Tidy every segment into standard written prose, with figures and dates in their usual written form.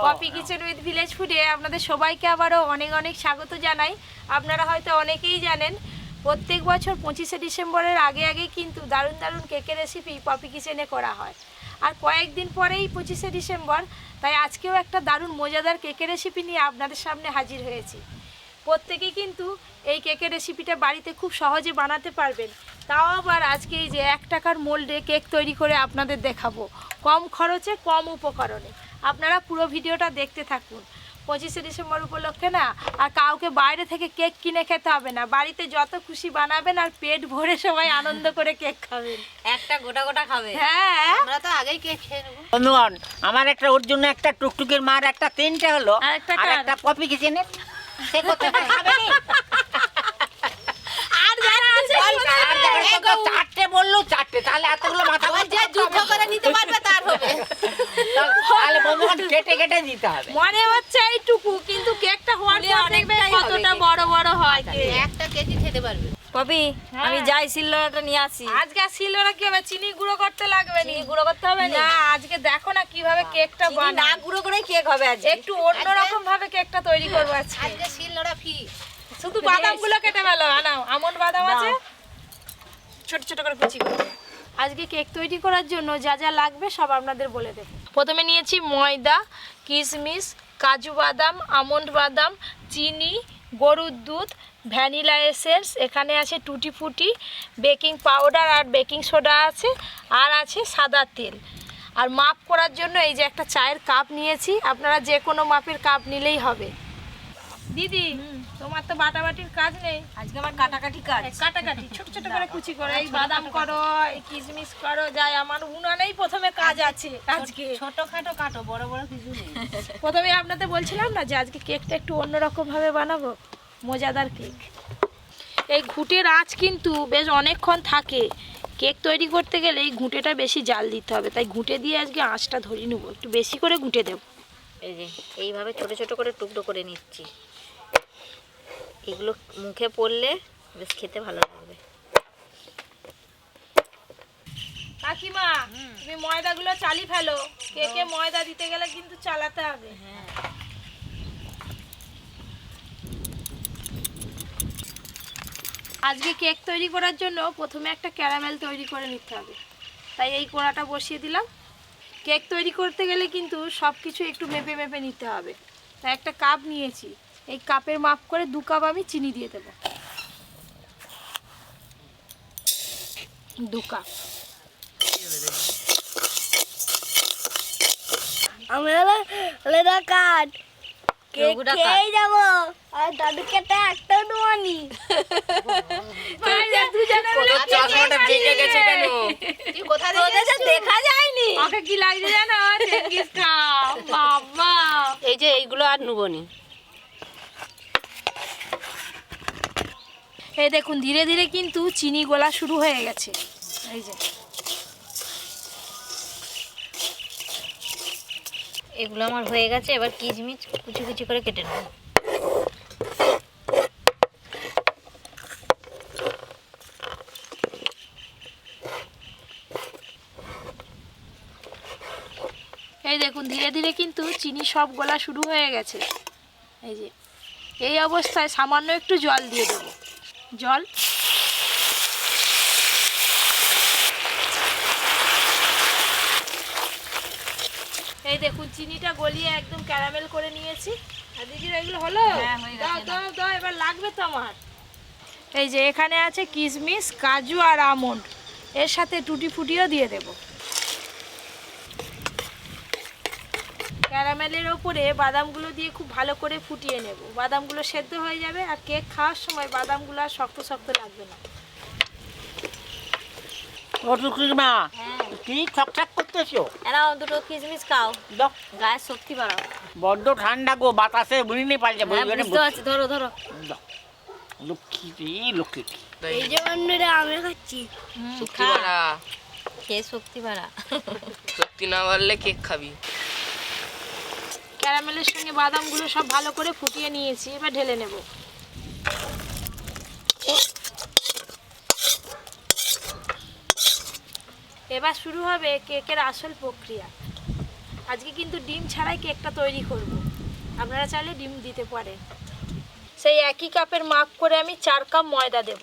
Poppy kitchen with village ফুডে আপনাদের সবাইকে আবারও অনেক অনেক স্বাগত জানাই। আপনারা হয়তো অনেকেই জানেন প্রত্যেক বছর 25শে ডিসেম্বরের আগে আগে কিন্তু দারুণ দারুণ কেকের রেসিপি পপি কিচেনে করা হয়। আর কয়েকদিন পরেই 25শে ডিসেম্বর, তাই আজকেও একটা দারুণ মজাদার কেকের রেসিপি নিয়ে আপনাদের সামনে হাজির হয়েছি। প্রত্যেকেই কিন্তু এই কেকের রেসিপিটা বাড়িতে খুব সহজে বানাতে পারবেন। তাও আবার আজকে এই যে 1 টাকার মোল্ডে কেক তৈরি করে আপনাদের দেখাবো, কম খরচে কম উপকরণে। আপনারা পুরো ভিডিওটা দেখতে থাকুন। 25শে ডিসেম্বর উপলক্ষে না আর কাউকে বাইরে থেকে কেক কিনে খেতে হবে না, বাড়িতে যত খুশি বানাবেন আর পেট ভরে সবাই আনন্দ করে কেক খাবেন। একটা গোটা গোটা খাবে। হ্যাঁ, আমরা তো আগেই কেক খেয়ে নেব। বন্ধুগণ, আমার একটা ওর জন্য একটা টুকটুকির মার একটা 3টে হলো, আর একটা আর কার? একটা পপি কিচেনের সে কোথাটা খাবে নি? আর যারা আছে আর দেখো তো 4টে বললো 4টে, তাহলে এতগুলো মাথা ওই যে যুদ্ধ করে নিতে পারবে তার হবে। তাহলে বন্ধুগণ কেটে কেটে দিতে হবে। মনে হচ্ছে এইটুকু, কিন্তু কেকটা হওয়ার পর দেখবে কতটা বড় বড় হয় কেক। একটা কেজি খেতে পারবে। পপি, হ্যাঁ। আমি যাই সিল্লাটা নিয়ে আসি। আজকে শিলনোড়া কি হবে, চিনি গুঁড়ো করতে লাগবে চিনি গুঁড়ো করতে হবে না। আজকে দেখো না কিভাবে কেকটা চিনি না বানাই, গুঁড়ো করে কেক হবে আজকে। একটু অন্যরকম ভাবে কেকটা তৈরি করবো আজকে। আজকে শিলনোড়া ফি। শুধু বাদামগুলো কেটে ফেলো, আনাও আমন্ড বাদাম আছে ছোট ছোট করে কুচি করে। আজকে কেক তৈরি করার জন্য যা যা লাগবে সব আপনাদের বলে দেব। প্রথমে নিয়েছি ময়দা, কিশমিশ, কাজু বাদাম, আমন্ড বাদাম, চিনি, গরুর দুধ, ভ্যানিলা এসেন্স, এখানে আছে টুটি ফুটি, বেকিং পাউডার আর বেকিং সোডা আছে, আর আছে সাদা তেল। আর মাপ করার জন্য এই যে একটা চায়ের কাপ নিয়েছি, আপনারা যে কোনো মাপের কাপ নিলেই হবে। দিদি, তোমার তো বাটাবাটির কাজ নেই, আজকে আমার কাটাকাটি কাজ। কাটাকাটি ছোট ছোট করে কুচি করো, এই বাদাম করো, এই কিশমিশ করো, যাই আমার উনানেই প্রথমে কাজ আছে আজকে। ছোটখাটো কাটো, বড় বড় কিছু নেই। প্রথমে আপনাদের বলছিলাম না যে আজকে কেকটা একটু অন্যরকম ভাবে বানাবো, মজাদার কেক। এই ঘুঁটের আঁচ কিন্তু বেশ অনেকক্ষণ থাকে। কেক তৈরি করতে গেলে এই ঘুঁটেটা বেশি জাল দিতে হবে, তাই ঘুঁটে দিয়ে আজকে আঁচটা ধরিয়ে নেবো, একটু বেশি করে ঘুঁটে দেবো। এই যে এইভাবে ছোট ছোট করে টুকরো করে নিচ্ছি। এগুলো মুখে পড়লে বেশ খেতে ভালো লাগবে। কাকিমা, তুমি ময়দাগুলো চালি ফেলো, কেকে ময়দা দিতে গেলে কিন্তু চালাতে হবে। হ্যাঁ, আজকে কেক তৈরি করার জন্য প্রথমে একটা ক্যারামেল তৈরি করে নিতে হবে, তাই এই কড়াটা বসিয়ে দিলাম। কেক তৈরি করতে গেলে কিন্তু সব কিছু একটু মেপে মেপে নিতে হবে, তাই একটা কাপ নিয়েছি, এই কাপের মাপ করে 2 কাপ আমি চিনি দিয়ে দেবো। 2 কাপ। রঘুটা কাট। আর দাদুকে তো একটা নোয়ানি। তুই কোথা থেকে এসেছিস? দেখা যায়নি। ওকে কি লাগছে জানো? চেঙ্গিস খাও বাবা। এই যে এইগুলো আর নুবনি। এই দেখুন ধীরে ধীরে কিন্তু চিনি গলা শুরু হয়ে গেছে। এই যে এগুলো আমার হয়ে গেছে, এবার কিশমিশ কুচি কুচি করে কেটে নেব। এই দেখুন ধীরে ধীরে কিন্তু চিনি সব গলা শুরু হয়ে গেছে। এই যে এই অবস্থায় সামান্য একটু জল দিয়ে দেবো। জল এই দেখুন চিনিটা গলিয়ে একদম ক্যারামেল করে নিয়েছি। আর দিদির এগুলো হলো? হ্যাঁ, হয়ে গেছে। দাও দাও দাও, এবার লাগবে তো আমার। এই যে এখানে আছে কিশমিশ, কাজু আর আমন্ড, এর সাথে টুটি ফুটিও দিয়ে দেব। ক্যারামেলের ওপরে বাদামগুলো দিয়ে খুব ভালো করে ফুটিয়ে নেব, বাদামগুলো সেদ্ধ হয়ে যাবে আর কেক খাওয়ার সময় বাদামগুলো আর শক্ত শক্ত লাগবে না। মা কি ছকছক করতেছো? এরাও দুটো কিশমিশ খাও, দাও, গায়ের শক্তি বাড়াও। বড্ড ঠান্ডা গো, বাতাসে বুঝিনি পারছে। হ্যাঁ, বুঝতে পারছি, ধরো ধরো। লক্ষ্মী রে লক্ষ্মী। এই যে বন্ধুরা আমি খাচ্ছি। খা, খেয়ে শক্তি বাড়া। শক্তি না বাড়লে কেক খাবি। ক্যারামেলের সঙ্গে বাদামগুলো সব ভালো করে ফুটিয়ে নিয়েছি, এবার ঢেলে নেব। এবার শুরু হবে কেকের আসল প্রক্রিয়া। আজকে কিন্তু ডিম ছাড়াই কেকটা তৈরি করব। আপনারা চাইলে ডিম দিতে পারেন। সেই একই কাপের মাপ করে আমি 4 কাপ ময়দা দেব।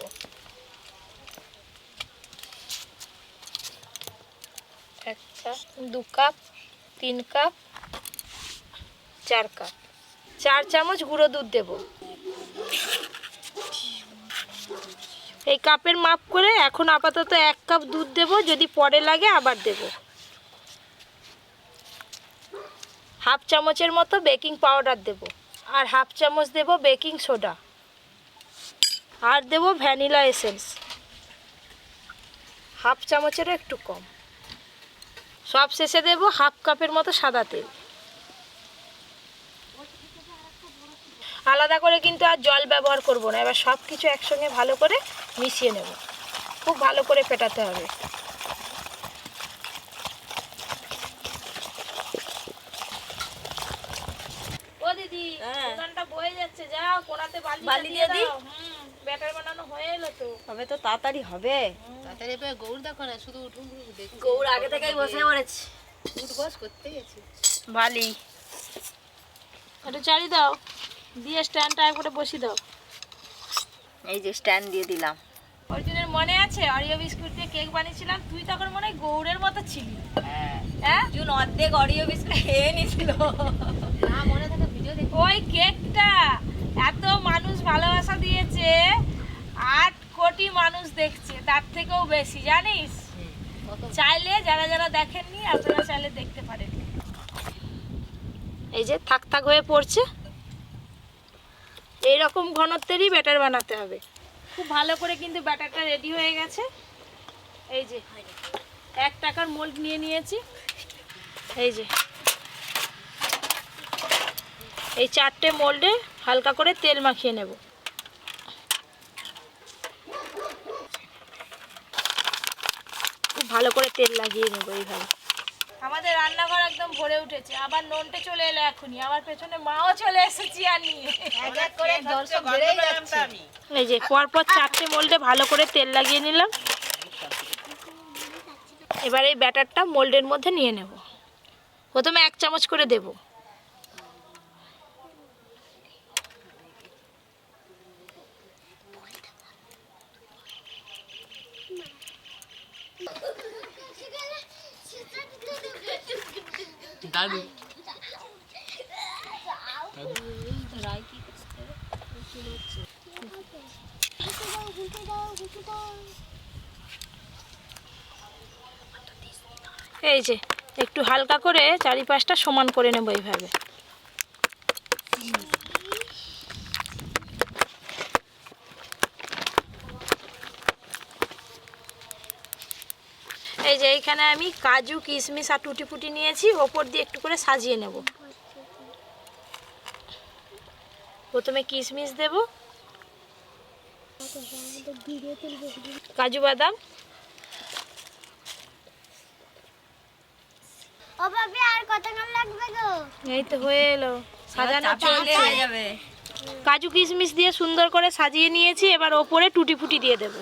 1 কাপ, 2 কাপ, 3 কাপ, 4 কাপ। 4 চামচ গুঁড়ো দুধ দেব। এই কাপের মাপ করে এখন আপাতত 1 কাপ দুধ দেব, যদি পরে লাগে আবার দেব। 1/2 চামচের মতো বেকিং পাউডার দেব, আর 1/2 চামচ দেব বেকিং সোডা, আর দেব ভ্যানিলা এসেন্স 1/2 চামচেরও একটু কম। সব শেষে দেব 1/2 কাপের মতো সাদা তেল। আলাদা করে কিন্তু আর জল ব্যবহার করব না। এবার সব কিছু একসঙ্গে ভালো করে মিশিয়ে নেব। খুব ভালো করে ফেটাতে হবে। ও দিদি, উনানটা বয়ে যাচ্ছে, যাও কোনাতে বালি দিয়ে দাও। ব্যাটার বানানো হয়ে এলো তো। হবে তো, তাড়াতাড়ি হবে। তাড়াতাড়ি এবার গৌর দেখো না, শুধু উঠুন দেখো। গৌর আগে থেকেই বসে পড়েছে। উঠবস করতে গেছি। বালি এটা চারি দাও, দিয়ে স্ট্যান্ডটা একবারে বসিয়ে দাও। এই যে স্ট্যান্ড দিয়ে দিলাম। অর্জুনের মনে আছে অরিও বিস্কুট দিয়ে কেক বানিয়েছিলাম? তুই তখন মনে হয় গৌড়ের মতো ছিলি। হ্যাঁ, জুন অর্ধেক অরিও বিস্কুট খেয়ে নিছিল। না মনে থাকে ভিডিও দেখি। ওই কেকটা এত মানুষ ভালোবাসা দিয়েছে, 8 কোটি মানুষ দেখছে, তার থেকেও বেশি, জানিস? চাইলে যারা যারা দেখেননি আপনারা চাইলে দেখতে পারেন। এই যে থাক থাক হয়ে পড়ছে, এইরকম ঘনত্বেরই ব্যাটার বানাতে হবে। খুব ভালো করে কিন্তু ব্যাটারটা রেডি হয়ে গেছে। এই যে 1 টাকার মোল্ড নিয়ে নিয়েছি। এই যে এই 4টে মোল্ডে হালকা করে তেল মাখিয়ে নেব। খুব ভালো করে তেল লাগিয়ে নেব এইভাবে। আমাদের রান্নাঘর একদম ভরে উঠেছে। আবার নন্টে চলে এলো এখনই, আমার পেছনে মাও চলে এসেছি আর নিয়ে। এক এক করে দর্শক বেড়েই যাচ্ছে। এই যে পরপর 4টে মোল্ডে ভালো করে তেল লাগিয়ে নিলাম। এবার এই ব্যাটারটা মোল্ডের মধ্যে নিয়ে নেব। প্রথমে 1 চামচ করে দেব। দাদু এই যে একটু হালকা করে চারিপাশটা সমান করে নেব এইভাবে। এই যে এইখানে আমি কাজু, কিশমিশ আর টুটি ফুটি নিয়েছি, ওপর দিয়ে একটু করে সাজিয়ে নেব। প্রথমে কিশমিশ দেব, কাজু বাদাম, ও ভাবি আর কতক্ষণ লাগবে গো? এই তো হয়ে এলো, সাজানো চলছে। হয়ে যাবে। কাজু কিশমিশ দিয়ে সুন্দর করে সাজিয়ে নিয়েছি। এবার ওপরে টুটি ফুটি দিয়ে দেব।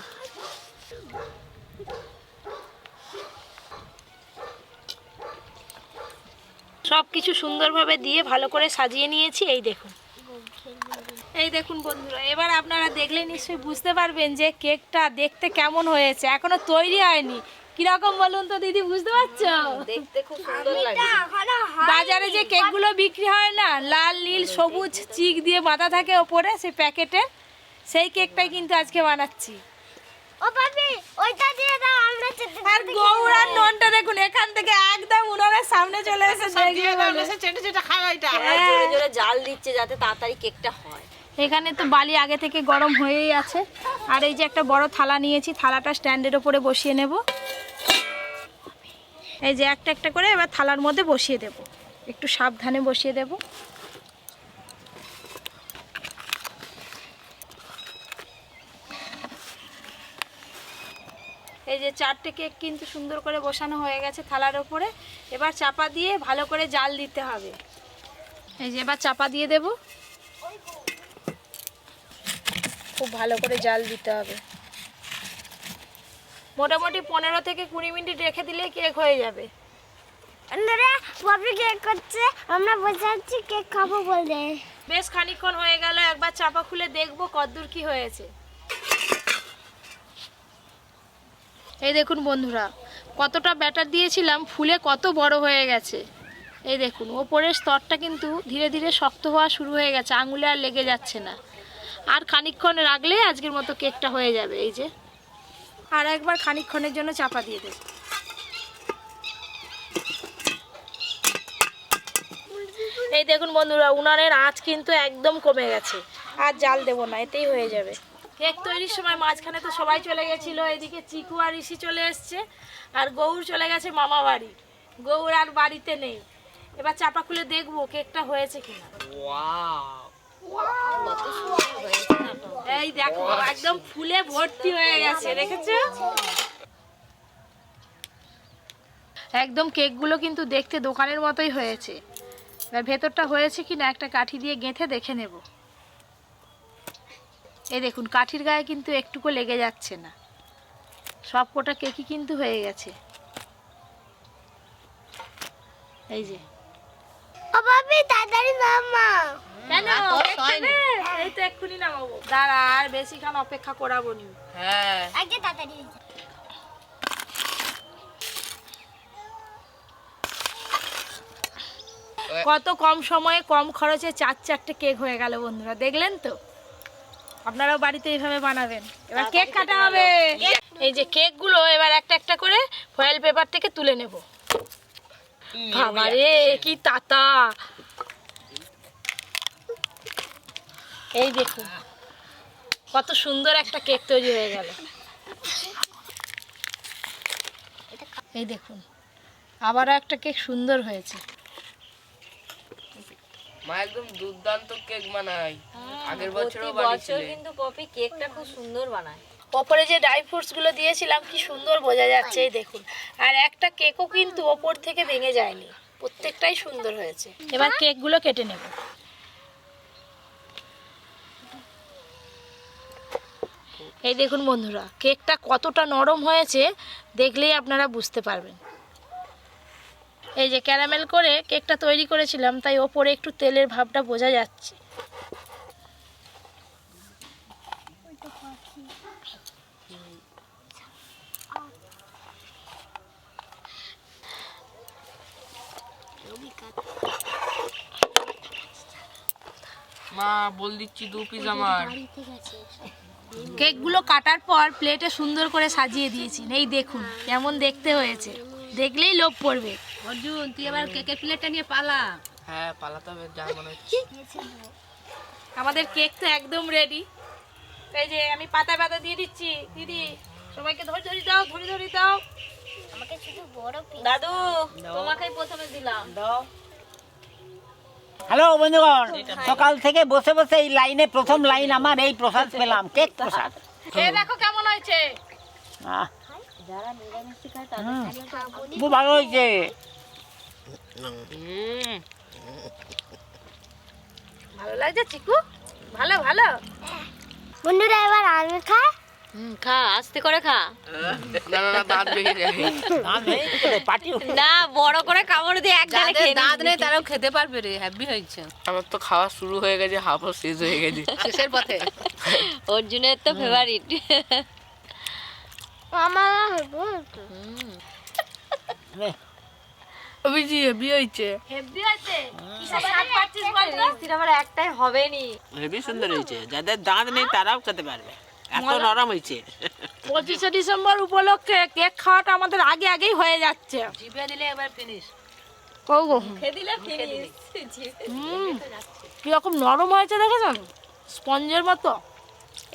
সব কিছু সুন্দরভাবে দিয়ে ভালো করে সাজিয়ে নিয়েছি। এই দেখুন বন্ধুরা, এবার আপনারা দেখলে নিশ্চয়ই বুঝতে পারবেন যে কেকটা দেখতে কেমন হয়েছে। এখনো তৈরি হয়নি। কিরকম বলুন তো দিদি, বুঝতে পারছো? দেখতে খুব সুন্দর লাগে। বাজারে যে কেকগুলো বিক্রি হয় না, লাল নীল সবুজ চিক দিয়ে বাঁধা থাকে ওপরে সেই প্যাকেটে, সেই কেকটাই কিন্তু আজকে বানাচ্ছি। ও ভাবি ওইটা দিয়ে দাও, আমরা আর গৌড়ার ননটা দেখুন এখান থেকে একদম উনানের সামনে চলে এসে দেখবে বলে। চেটে চেটে খাওয়া এটা। জোরে জোরে জাল দিচ্ছে যাতে তাড়াতাড়ি কেকটা হয়। এখানে তো বালি আগে থেকে গরম হয়েই আছে। আর এই যে একটা বড় থালা নিয়েছি, থালাটা স্ট্যান্ডের ওপরে বসিয়ে নেব। এই যে একটা একটা করে এবার থালার মধ্যে বসিয়ে দেব। একটু সাবধানে বসিয়ে দেব। এই যে 4টে কেক কিন্তু সুন্দর করে বসানো হয়ে গেছে থালার ওপরে। এবার চাপা দিয়ে ভালো করে জাল দিতে হবে। এই যে এবার চাপা দিয়ে দেব। খুব ভালো করে জাল দিতে হবে। মোটামুটি 15 থেকে 20 মিনিট রেখে দিলে কেক হয়ে যাবে। ওনারা পপি কেক করছে, আমরা বসে আছি কেক খাবো বলে। বেশ খানিকক্ষণ হয়ে গেল, একবার চাপা খুলে দেখবো কতদূর কি হয়েছে। এই দেখুন বন্ধুরা, কতটা ব্যাটার দিয়েছিলাম, ফুলে কত বড় হয়ে গেছে। এই দেখুন ওপরের স্তরটা কিন্তু ধীরে ধীরে শক্ত হওয়া শুরু হয়ে গেছে, আঙুলে আর লেগে যাচ্ছে না। আর খানিকক্ষণ রাখলে আজকের মতো কেকটা হয়ে যাবে। এই যে আর একবার খানিকক্ষণের জন্য চাপা দিয়ে দেব। এই দেখুন বন্ধুরা, উনানের আঁচ কিন্তু একদম কমে গেছে, আর জাল দেবো না, এতেই হয়ে যাবে। কেক তৈরির সময় মাঝখানে তো সবাই চলে গেছিলো, এদিকে চিকু আর ঋষি চলে এসছে, আর গৌর চলে গেছে মামা বাড়ি। গৌর আর বাড়িতে নেই। এবার চাপা খুলে দেখবো কেকটা হয়েছে কিনা। এই দেখো একদম ফুলে ভর্তি হয়ে গেছে, দেখেছো? একদম কেকগুলো কিন্তু দেখতে দোকানের মতোই হয়েছে। এবার ভেতরটা হয়েছে কিনা একটা কাঠি দিয়ে গেঁথে দেখে নেব। এই দেখুন কাঠির গায়ে কিন্তু একটুকু লেগে যাচ্ছে না, সব কটা কেকই কিন্তু হয়ে গেছে। এই যে ও পপি তাড়াতাড়ি নামা। কেন এই তো এক্ষুনি নামাবো, দাঁড়া আর বেশিক্ষণ অপেক্ষা করাবো নি। হ্যাঁ আগে তাড়াতাড়ি। কত কম সময়ে কম খরচে 4-4টে কেক হয়ে গেল বন্ধুরা, দেখলেন তো? আপনারাও বাড়িতে এইভাবে বানাবেন। এবার কেক কাটা হবে। এই যে কেকগুলো এবার একটা একটা করে ফয়েল পেপার থেকে তুলে নেব। বাবা রে কি তাতা! এই দেখুন কত সুন্দর একটা কেক তৈরি হয়ে গেল। এই দেখুন আবারও একটা কেক সুন্দর হয়েছে। মা একদম দুর্দান্ত কেক বানায়, আগের বছরও বানিয়েছিলে। কিন্তু পপি কেকটা খুব সুন্দর বানায়। ওপরে যে ড্রাই ফ্রুটস গুলো দিয়েছিলাম কি সুন্দর বোঝা যাচ্ছে, এই দেখুন। আর একটা কেকও কিন্তু ওপর থেকে ভেঙে যায়নি, প্রত্যেকটাই সুন্দর হয়েছে। এবার কেকগুলো কেটে নেব। এই দেখুন বন্ধুরা, কেকটা কতটা নরম হয়েছে দেখলেই আপনারা বুঝতে পারবেন। এই যে ক্যারামেল করে কেকটা তৈরি করেছিলাম, তাই ওপরে একটু তেলের ভাবটা বোঝা যাচ্ছে। মা বল দিচ্ছি 2 পিস আমার। কেকগুলো কাটার পর প্লেটে সুন্দর করে সাজিয়ে দিয়েছি। এই দেখুন কেমন দেখতে হয়েছে, দেখলেই লোভ পড়বে। অর্জুন তুই এবার কেকের প্লেটটা নিয়ে পালা। হ্যাঁ পালাতে হবে, যা মনে হচ্ছে। আমাদের কেক তো একদম রেডি। এই যে আমি পাতা পাতা দিয়ে দিচ্ছি। দিদি সবাইকে ধরে ধরে দাও, ধরে ধরে দাও। আমাকে শুধু বড় পিস। দাদু তোমাকেই প্রথমে দিলাম। হ্যালো বন্ধুগণ, সকাল থেকে বসে বসে এই লাইনে প্রথম লাইন আমার এই প্রসাদ পেলাম, কেক প্রসাদ। খেয়ে দেখো কেমন হয়েছে। আহ, খুব ভালো হয়েছে। ভালো লাগছে চিকু? ভালো ভালো। বন্ধুরা এবার আমি খাই। খা, আস্তে করে খা। না না না, দাঁত ভেঙে যাবে। পার্টি না বড় করে কামড় দিয়ে এক গালে খেয়ে দাঁত নেই তারাও খেতে পারবে রে, হ্যাপি হয়েছে। আমার তো খাওয়া শুরু হয়ে গেছে, হাফও শেষ হয়ে গেছে। শেষের পথে। অর্জুনের তো ফেভারিট। আমার হেভি হয়েছে। কিসের স্বাদ পাচ্ছিস বল তো? মিষ্টির আমার একটাই হবে নি। হেবি সুন্দর হয়েছে, যাদের দাঁত নেই তারাও খেতে পারবে, এত নরম হয়েছে। 25শে ডিসেম্বর উপলক্ষে কেক খাওয়াটা আমাদের আগে আগেই হয়ে যাচ্ছে। জিভে দিলে এবার ফিনিশ। কৌগো খেয়ে দিলে ফিনিশ। কিরকম নরম হয়েছে দেখেছেন, স্পঞ্জের মতো।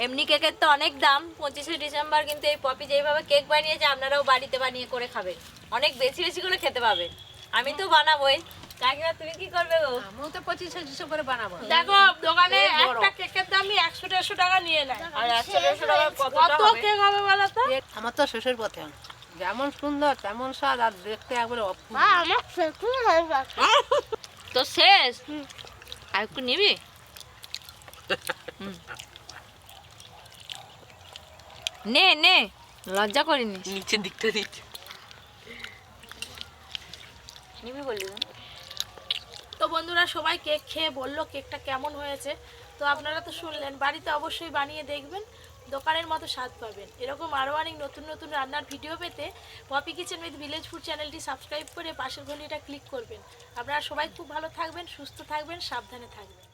এমনি কেকের তো অনেক দাম 25শে ডিসেম্বর, কিন্তু এই পপি যেইভাবে কেক বানিয়েছে আপনারাও বাড়িতে বানিয়ে করে খাবেন, অনেক বেশি বেশি করে খেতে পাবেন। আমি তো বানাবোই। কাকিমা তুমি কি করবে গো? আমিও তো 25শে ডিসেম্বরে বানাবো। দেখো দোকানে একটা কেকের দামই 100-150 টাকা নিয়ে নেয়। আর 100-150 টাকা কত কতটা হবে? কেক হবে বলো তো? আমার তো শেষের পথে, যেমন সুন্দর তেমন স্বাদ, আর দেখতে একবারে অপূর্ব। আমার ফেকু হয়ে গেছে। তো শেষ, আর একটু নিবি? নে নে, লজ্জা করিনি। নিচের দিকটা দিচ্ছে। নিবি বললি না? তো বন্ধুরা সবাই কেক খেয়ে বললো কেকটা কেমন হয়েছে। তো আপনারা তো শুনলেন, বাড়িতে অবশ্যই বানিয়ে দেখবেন, দোকানের মতো স্বাদ পাবেন। এরকম আরও অনেক নতুন নতুন রান্নার ভিডিও পেতে Poppy kitchen with village food চ্যানেলটি সাবস্ক্রাইব করে পাশের ঘন্টিটা ক্লিক করবেন। আপনারা সবাই খুব ভালো থাকবেন, সুস্থ থাকবেন, সাবধানে থাকবেন।